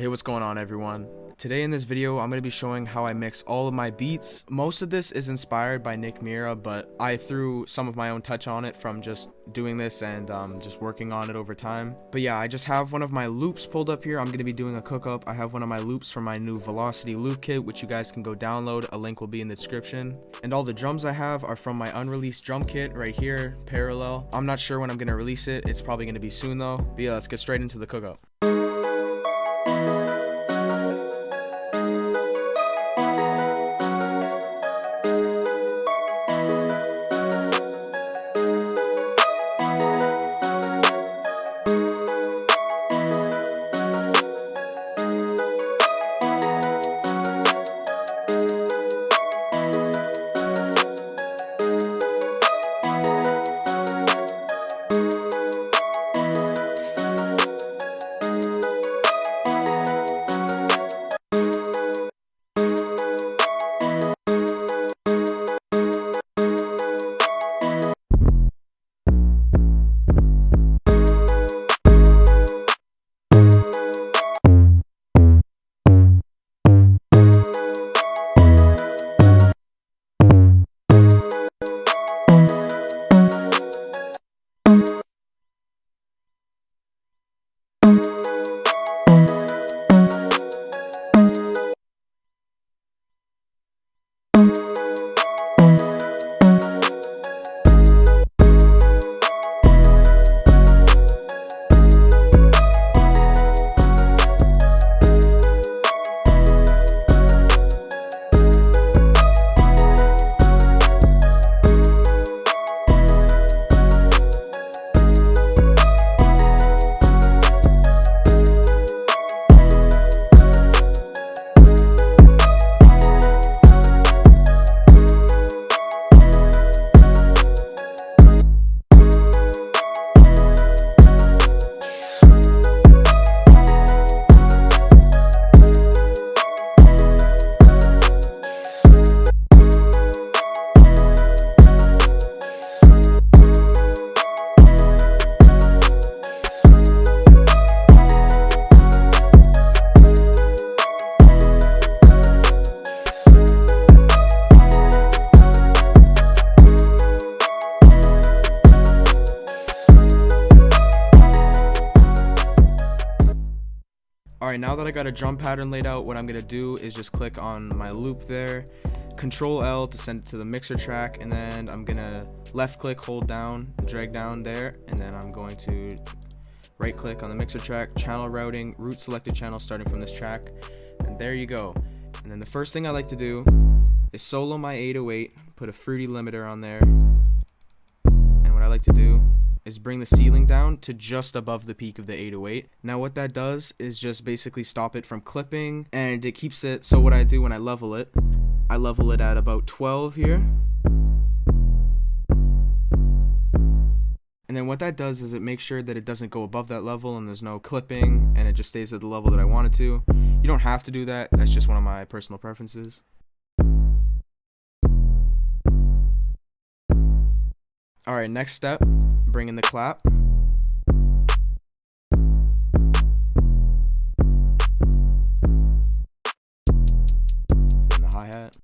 Hey, what's going on, everyone? Today in this video, I'm going to be showing how I mix all of my beats. Most of this is inspired by Nick Mira, but I threw some of my own touch on it from just doing this and just working on it over time. But yeah, I just have one of my loops pulled up here. I'm going to be doing a cook-up. I have one of my loops from my new Velocity loop kit, which you guys can go download. A link will be in the description. And all the drums I have are from my unreleased drum kit right here, Parallel. I'm not sure when I'm going to release it. It's probably going to be soon though. But yeah, let's get straight into the cook-up. Alright, now that I got a drum pattern laid out, what I'm going to do is just click on my loop there, Control L to send it to the mixer track, and then I'm going to left click, hold down, drag down there, and then I'm going to right click on the mixer track, channel routing, root selected channel starting from this track, and there you go. And then the first thing I like to do is solo my 808, put a fruity limiter on there, and what I like to do is bring the ceiling down to just above the peak of the 808. Now what that does is just basically stop it from clipping, and it keeps it, so what I do when I level it at about 12 here. And then what that does is it makes sure that it doesn't go above that level and there's no clipping, and it just stays at the level that I want it to. You don't have to do that, that's just one of my personal preferences. Alright, next step, bring in the clap. And the hi-hat.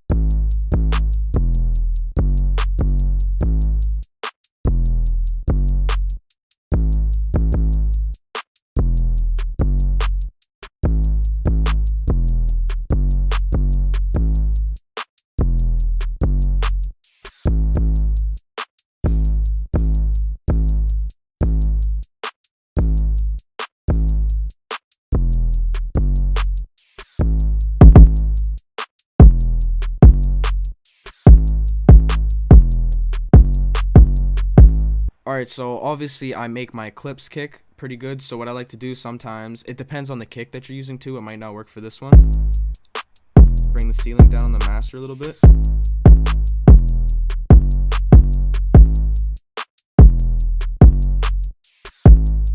Alright, so obviously I make my clips kick pretty good, so what I like to do sometimes, it depends on the kick that you're using too, it might not work for this one. Bring the ceiling down on the master a little bit.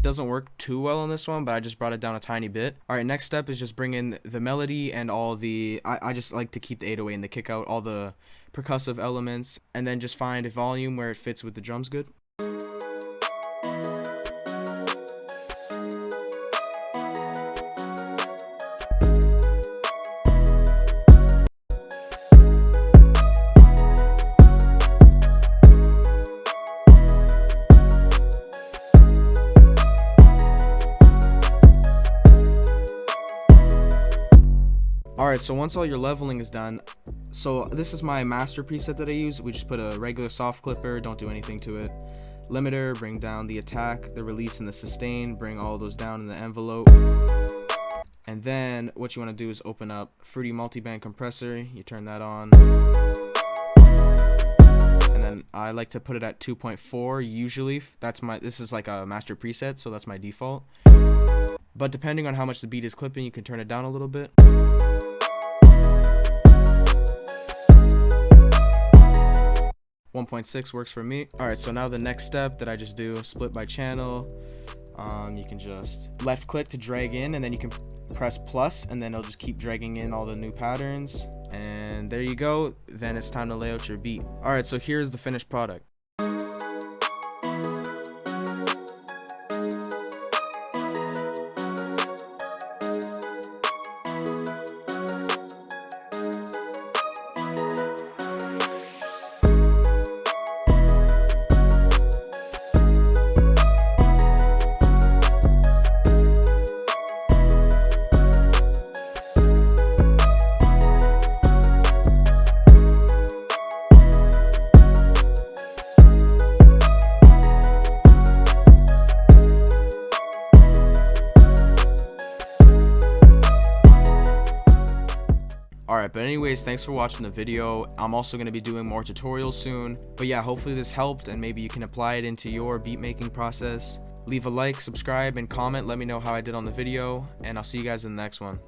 Doesn't work too well on this one, but I just brought it down a tiny bit. Alright, next step is just bring in the melody and all the, I just like to keep the 808 and the kick out, all the percussive elements, and then just find a volume where it fits with the drums good. Alright, so once all your leveling is done, so this is my master preset that I use. We just put a regular soft clipper, don't do anything to it. Limiter, bring down the attack, the release, and the sustain, bring all those down in the envelope. And then what you want to do is open up Fruity Multiband Compressor, you turn that on. And then I like to put it at 2.4 usually. This is like a master preset, so that's my default. But depending on how much the beat is clipping, you can turn it down a little bit. 1.6 works for me. Alright, so now the next step that I just do, split by channel. You can just left click to drag in, and then you can press plus, and then it'll just keep dragging in all the new patterns. And there you go. Then it's time to lay out your beat. Alright, so here's the finished product. Alright, but anyways, thanks for watching the video. I'm also going to be doing more tutorials soon. But yeah, hopefully this helped, and maybe you can apply it into your beat making process. Leave a like, subscribe, and comment. Let me know how I did on the video, and I'll see you guys in the next one.